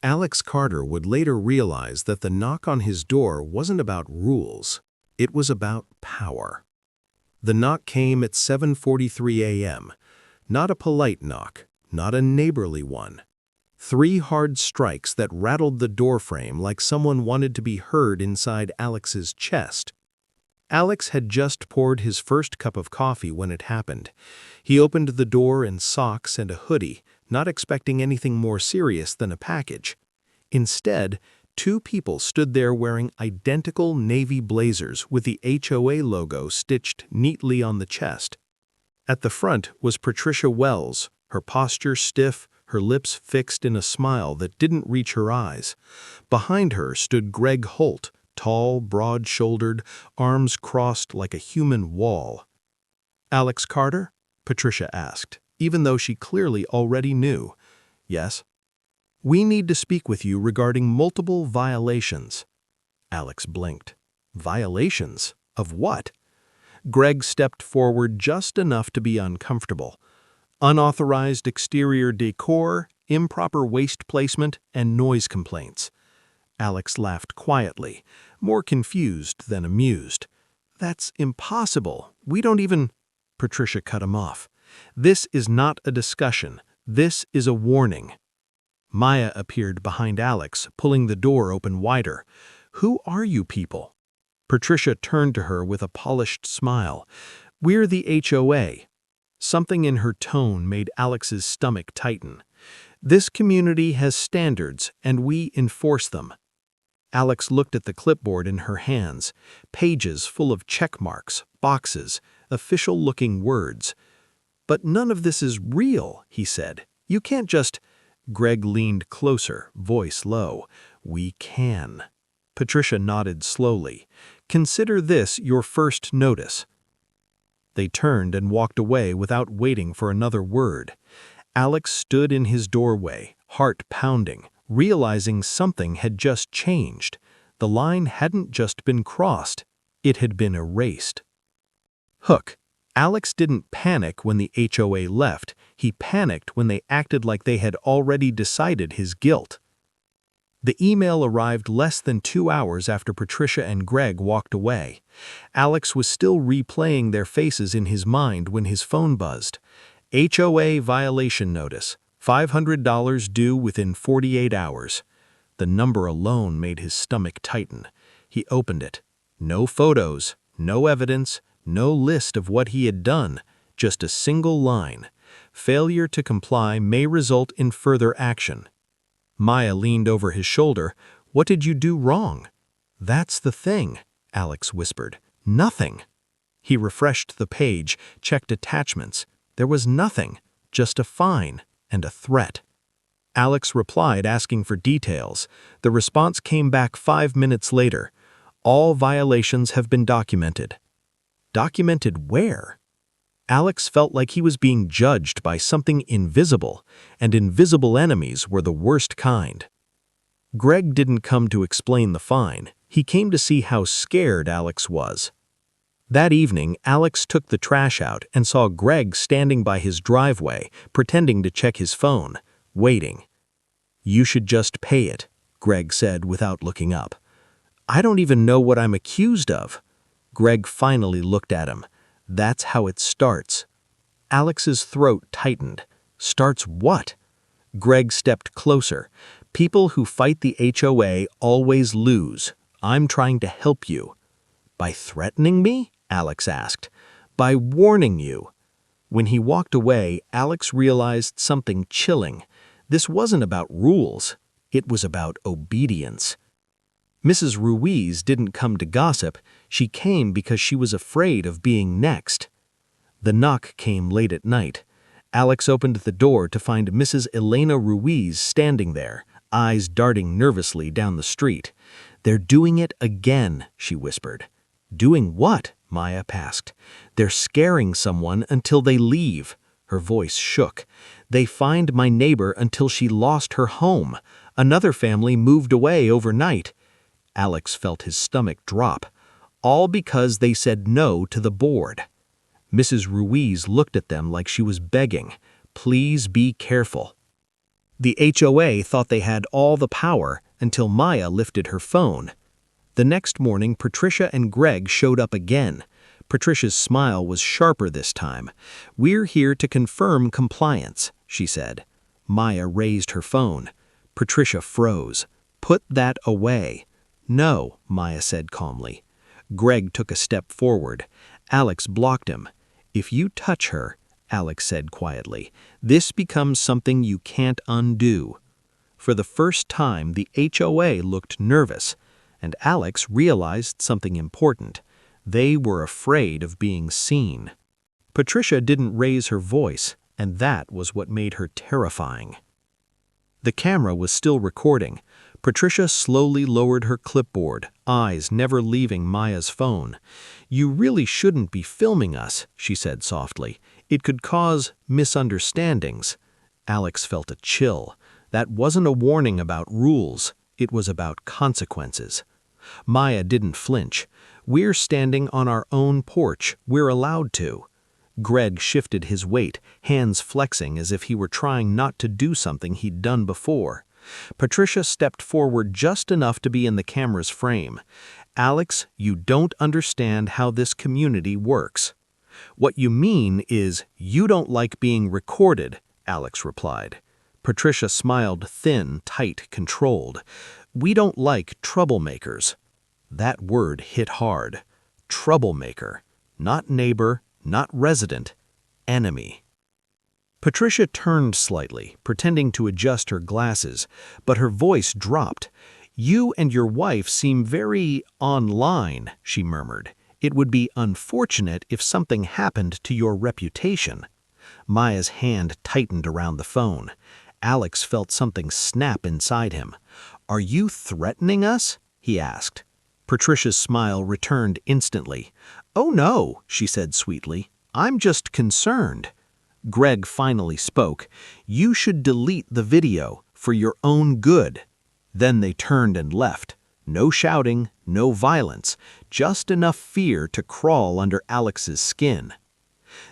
Alex Carter would later realize that the knock on his door wasn't about rules. It was about power. The knock came at 7:43 a.m. Not a polite knock, not a neighborly one. 3 hard strikes that rattled the doorframe like someone wanted to be heard inside Alex's chest. Alex had just poured his first cup of coffee when it happened. He opened the door in socks and a hoodie, not expecting anything more serious than a package. Instead, 2 people stood there wearing identical navy blazers with the HOA logo stitched neatly on the chest. At the front was Patricia Wells, her posture stiff, her lips fixed in a smile that didn't reach her eyes. Behind her stood Greg Holt, tall, broad-shouldered, arms crossed like a human wall. "Alex Carter?" Patricia asked, even though she clearly already knew. "Yes." "We need to speak with you regarding multiple violations." Alex blinked. "Violations? Of what?" Greg stepped forward just enough to be uncomfortable. "Unauthorized exterior decor, improper waste placement, and noise complaints." Alex laughed quietly, more confused than amused. "That's impossible. We don't even—" Patricia cut him off. "This is not a discussion. This is a warning." Maya appeared behind Alex, pulling the door open wider. "Who are you people?" Patricia turned to her with a polished smile. "We're the HOA." Something in her tone made Alex's stomach tighten. "This community has standards, and we enforce them." Alex looked at the clipboard in her hands, pages full of check marks, boxes, official-looking words. "But none of this is real," he said. "You can't just—" Greg leaned closer, voice low. "We can." Patricia nodded slowly. "Consider this your first notice." They turned and walked away without waiting for another word. Alex stood in his doorway, heart pounding, realizing something had just changed. The line hadn't just been crossed, it had been erased. Hook. Alex didn't panic when the HOA left. He panicked when they acted like they had already decided his guilt. The email arrived less than 2 hours after Patricia and Greg walked away. Alex was still replaying their faces in his mind when his phone buzzed. "HOA violation notice. $500 due within 48 hours. The number alone made his stomach tighten. He opened it. No photos, no evidence, no list of what he had done, just a single line. "Failure to comply may result in further action." Maya leaned over his shoulder. "What did you do wrong?" "That's the thing," Alex whispered. "Nothing." He refreshed the page, checked attachments. There was nothing, just a fine and a threat. Alex replied asking for details. The response came back 5 minutes later. "All violations have been documented." Documented where? Alex felt like he was being judged by something invisible, and invisible enemies were the worst kind. Greg didn't come to explain the fine. He came to see how scared Alex was. That evening, Alex took the trash out and saw Greg standing by his driveway, pretending to check his phone, waiting. "You should just pay it," Greg said without looking up. "I don't even know what I'm accused of." Greg finally looked at him. "That's how it starts." Alex's throat tightened. "Starts what?" Greg stepped closer. "People who fight the HOA always lose. I'm trying to help you." "By threatening me?" Alex asked. "By warning you." When he walked away, Alex realized something chilling. This wasn't about rules. It was about obedience. Mrs. Ruiz didn't come to gossip. She came because she was afraid of being next. The knock came late at night. Alex opened the door to find Mrs. Elena Ruiz standing there, eyes darting nervously down the street. "They're doing it again," she whispered. "Doing what?" Maya asked. "They're scaring someone until they leave." Her voice shook. "They fined my neighbor until she lost her home. Another family moved away overnight." Alex felt his stomach drop. All because they said no to the board. Mrs. Ruiz looked at them like she was begging. "Please be careful." The HOA thought they had all the power until Maya lifted her phone. The next morning, Patricia and Greg showed up again. Patricia's smile was sharper this time. "We're here to confirm compliance," she said. Maya raised her phone. Patricia froze. "Put that away." "No," Maya said calmly. Greg took a step forward. Alex blocked him. "If you touch her," Alex said quietly, "this becomes something you can't undo." For the first time, the HOA looked nervous, and Alex realized something important. They were afraid of being seen. Patricia didn't raise her voice, and that was what made her terrifying. The camera was still recording. Patricia slowly lowered her clipboard, eyes never leaving Maya's phone. "You really shouldn't be filming us," she said softly. "It could cause misunderstandings." Alex felt a chill. That wasn't a warning about rules. It was about consequences. Maya didn't flinch. "We're standing on our own porch. We're allowed to." Greg shifted his weight, hands flexing as if he were trying not to do something he'd done before. Patricia stepped forward just enough to be in the camera's frame. "Alex, you don't understand how this community works." "What you mean is you don't like being recorded," Alex replied. Patricia smiled, thin, tight, controlled. "We don't like troublemakers." That word hit hard. Troublemaker. Not neighbor, not resident, enemy. Patricia turned slightly, pretending to adjust her glasses, but her voice dropped. "You and your wife seem very online," she murmured. "It would be unfortunate if something happened to your reputation." Maya's hand tightened around the phone. Alex felt something snap inside him. "Are you threatening us?" he asked. Patricia's smile returned instantly. "Oh no," she said sweetly. "I'm just concerned." Greg finally spoke. "You should delete the video, for your own good." Then they turned and left. No shouting, no violence, just enough fear to crawl under Alex's skin.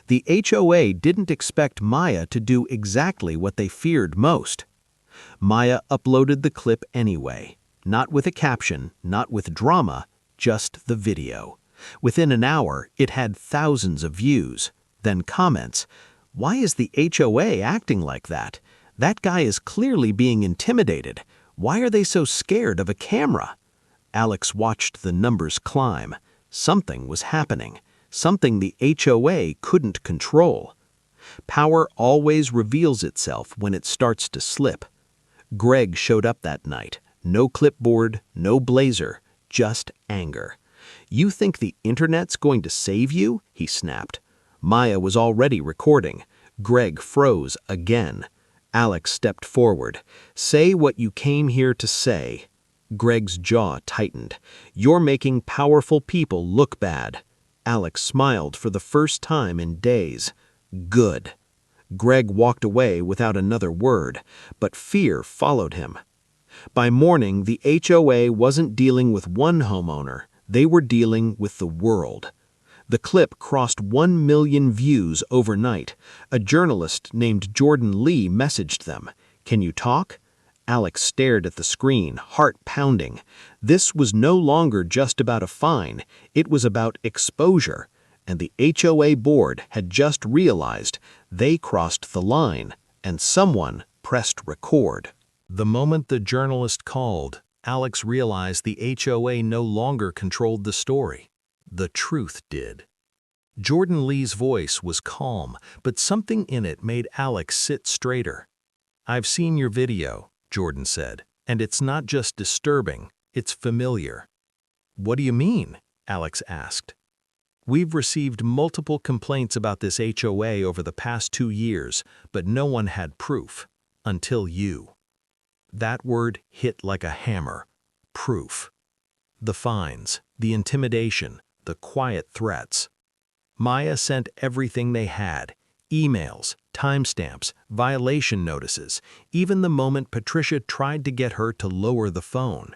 The HOA didn't expect Maya to do exactly what they feared most. Maya uploaded the clip anyway. Not with a caption, not with drama, just the video. Within an hour, it had thousands of views. Then comments. "Why is the HOA acting like that? That guy is clearly being intimidated. Why are they so scared of a camera?" Alex watched the numbers climb. Something was happening. Something the HOA couldn't control. Power always reveals itself when it starts to slip. Greg showed up that night. No clipboard, no blazer, just anger. "You think the internet's going to save you?" he snapped. Maya was already recording. Greg froze again. Alex stepped forward. "Say what you came here to say." Greg's jaw tightened. "You're making powerful people look bad." Alex smiled for the first time in days. "Good." Greg walked away without another word, but fear followed him. By morning, the HOA wasn't dealing with one homeowner. They were dealing with the world. The clip crossed 1 million views overnight. A journalist named Jordan Lee messaged them. "Can you talk?" Alex stared at the screen, heart pounding. This was no longer just about a fine. It was about exposure. And the HOA board had just realized they crossed the line, and someone pressed record. The moment the journalist called, Alex realized the HOA no longer controlled the story. The truth did. Jordan Lee's voice was calm, but something in it made Alex sit straighter. "I've seen your video," Jordan said, "and it's not just disturbing, it's familiar." "What do you mean?" Alex asked. "We've received multiple complaints about this HOA over the past 2 years, but no one had proof. Until you." That word hit like a hammer. Proof. The fines, the intimidation, the quiet threats. Maya sent everything they had. Emails, timestamps, violation notices, even the moment Patricia tried to get her to lower the phone.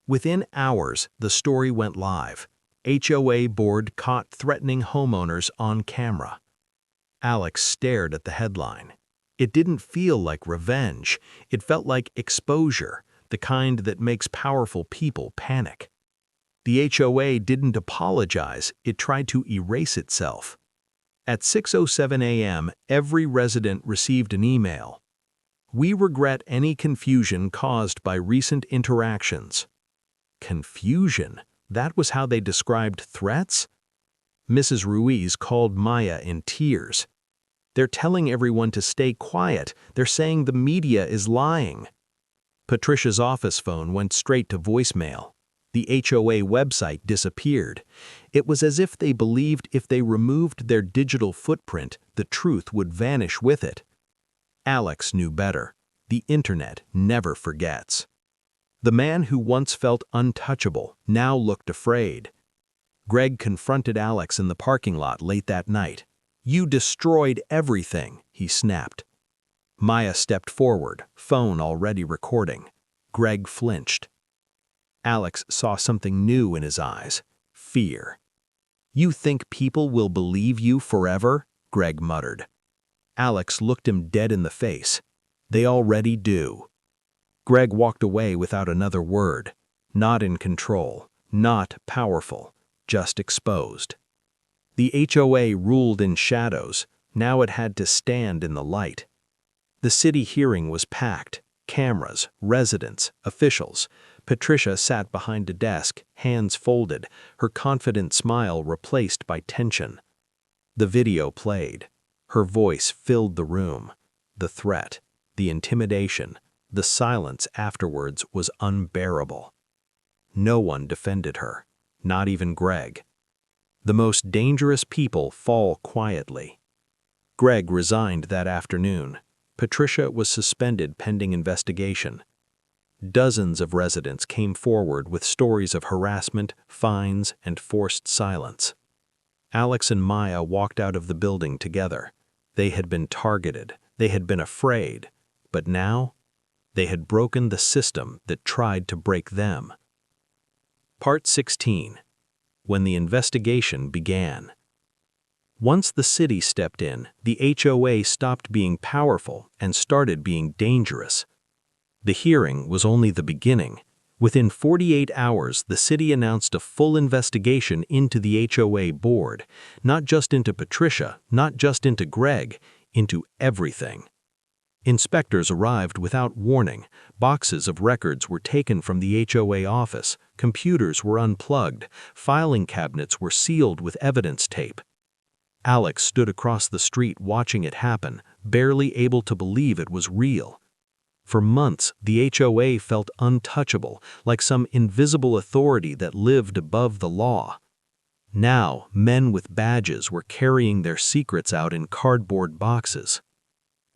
Within hours, the story went live. HOA board caught threatening homeowners on camera. Alex stared at the headline. It didn't feel like revenge. It felt like exposure, the kind that makes powerful people panic. The HOA didn't apologize, it tried to erase itself. At 6:07 a.m., every resident received an email. "We regret any confusion caused by recent interactions." Confusion? That was how they described threats? Mrs. Ruiz called Maya in tears. "They're telling everyone to stay quiet. They're saying the media is lying." Patricia's office phone went straight to voicemail. The HOA website disappeared. It was as if they believed if they removed their digital footprint, the truth would vanish with it. Alex knew better. The internet never forgets. The man who once felt untouchable now looked afraid. Greg confronted Alex in the parking lot late that night. "You destroyed everything," he snapped. Maya stepped forward, phone already recording. Greg flinched. Alex saw something new in his eyes. Fear. "You think people will believe you forever?" Greg muttered. Alex looked him dead in the face. "They already do." Greg walked away without another word. Not in control, not powerful, just exposed. The HOA ruled in shadows. Now it had to stand in the light. The city hearing was packed. Cameras, residents, officials. Patricia sat behind a desk, hands folded, her confident smile replaced by tension. The video played. Her voice filled the room. The threat, the intimidation, the silence afterwards was unbearable. No one defended her, not even Greg. The most dangerous people fall quietly. Greg resigned that afternoon. Patricia was suspended pending investigation. Dozens of residents came forward with stories of harassment, fines, and forced silence. Alex and Maya walked out of the building together. They had been targeted. They had been afraid. But now, they had broken the system that tried to break them. Part 16. When the investigation began. Once the city stepped in, the HOA stopped being powerful and started being dangerous. The hearing was only the beginning. Within 48 hours, the city announced a full investigation into the HOA board, not just into Patricia, not just into Greg, into everything. Inspectors arrived without warning. Boxes of records were taken from the HOA office, computers were unplugged, filing cabinets were sealed with evidence tape. Alex stood across the street watching it happen, barely able to believe it was real. For months, the HOA felt untouchable, like some invisible authority that lived above the law. Now, men with badges were carrying their secrets out in cardboard boxes.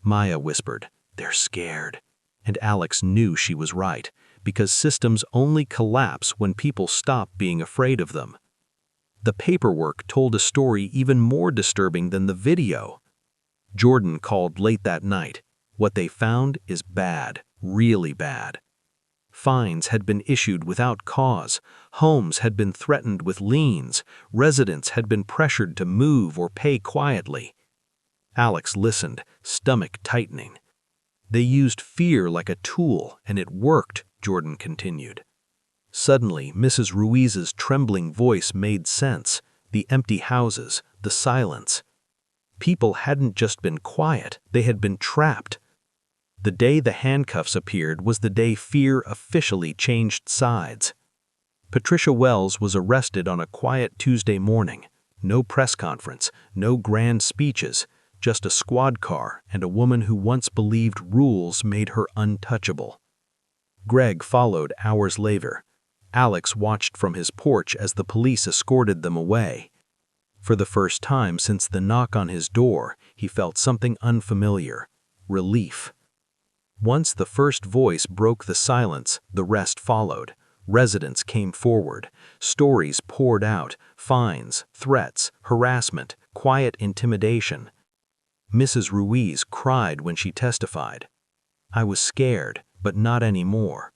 Maya whispered, "They're scared." And Alex knew she was right, because systems only collapse when people stop being afraid of them. The paperwork told a story even more disturbing than the video. Jordan called late that night. What they found is bad, really bad. Fines had been issued without cause, homes had been threatened with liens, residents had been pressured to move or pay quietly. Alex listened, stomach tightening. "They used fear like a tool, and it worked," Jordan continued. Suddenly, Mrs. Ruiz's trembling voice made sense. The empty houses, the silence. People hadn't just been quiet, they had been trapped. The day the handcuffs appeared was the day fear officially changed sides. Patricia Wells was arrested on a quiet Tuesday morning. No press conference, no grand speeches, just a squad car and a woman who once believed rules made her untouchable. Greg followed hours later. Alex watched from his porch as the police escorted them away. For the first time since the knock on his door, he felt something unfamiliar: relief. Once the first voice broke the silence, the rest followed. Residents came forward. Stories poured out: fines, threats, harassment, quiet intimidation. Mrs. Ruiz cried when she testified. "I was scared, but not anymore."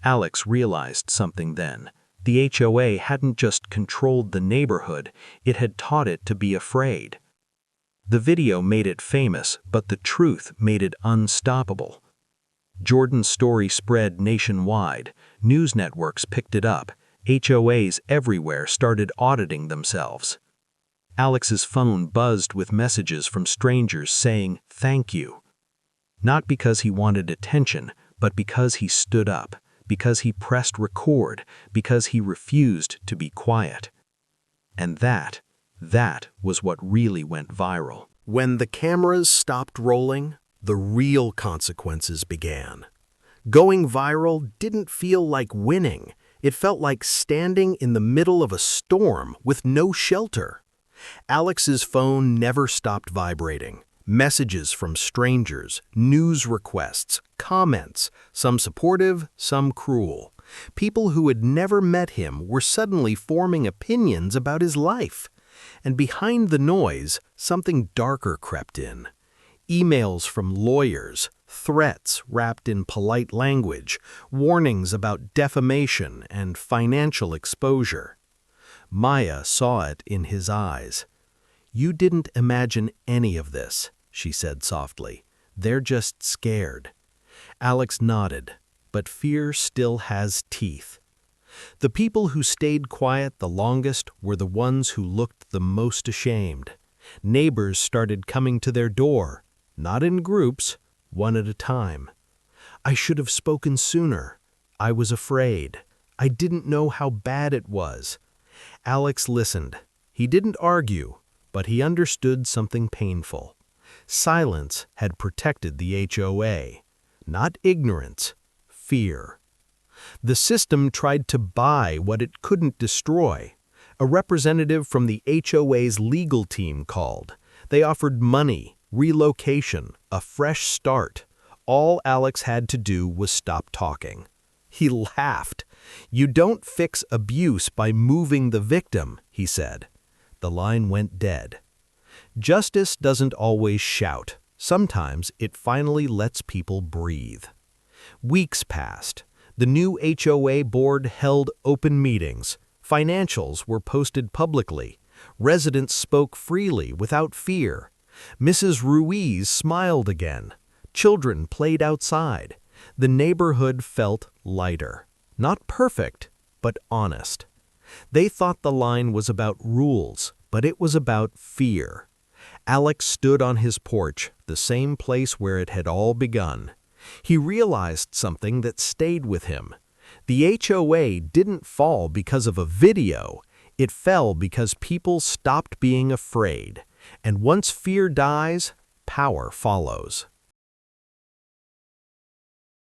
Alex realized something then. The HOA hadn't just controlled the neighborhood, it had taught it to be afraid. The video made it famous, but the truth made it unstoppable. Jordan's story spread nationwide, news networks picked it up, HOAs everywhere started auditing themselves. Alex's phone buzzed with messages from strangers saying thank you. Not because he wanted attention, but because he stood up, because he pressed record, because he refused to be quiet. And that was what really went viral. When the cameras stopped rolling, the real consequences began. Going viral didn't feel like winning. It felt like standing in the middle of a storm with no shelter. Alex's phone never stopped vibrating. Messages from strangers, news requests, comments, some supportive, some cruel. People who had never met him were suddenly forming opinions about his life. And behind the noise, something darker crept in. Emails from lawyers, threats wrapped in polite language, warnings about defamation and financial exposure. Maya saw it in his eyes. "You didn't imagine any of this," she said softly. "They're just scared." Alex nodded, but fear still has teeth. The people who stayed quiet the longest were the ones who looked the most ashamed. Neighbors started coming to their door, not in groups, one at a time. "I should have spoken sooner. I was afraid. I didn't know how bad it was." Alex listened. He didn't argue, but he understood something painful. Silence had protected the HOA, not ignorance, fear. The system tried to buy what it couldn't destroy. A representative from the HOA's legal team called. They offered money, relocation, a fresh start. All Alex had to do was stop talking. He laughed. "You don't fix abuse by moving the victim," he said. The line went dead. Justice doesn't always shout. Sometimes it finally lets people breathe. Weeks passed. The new HOA board held open meetings. Financials were posted publicly. Residents spoke freely without fear. Mrs. Ruiz smiled again. Children played outside. The neighborhood felt lighter. Not perfect, but honest. They thought the line was about rules, but it was about fear. Alex stood on his porch, the same place where it had all begun. He realized something that stayed with him. The HOA didn't fall because of a video. It fell because people stopped being afraid. And once fear dies, power follows.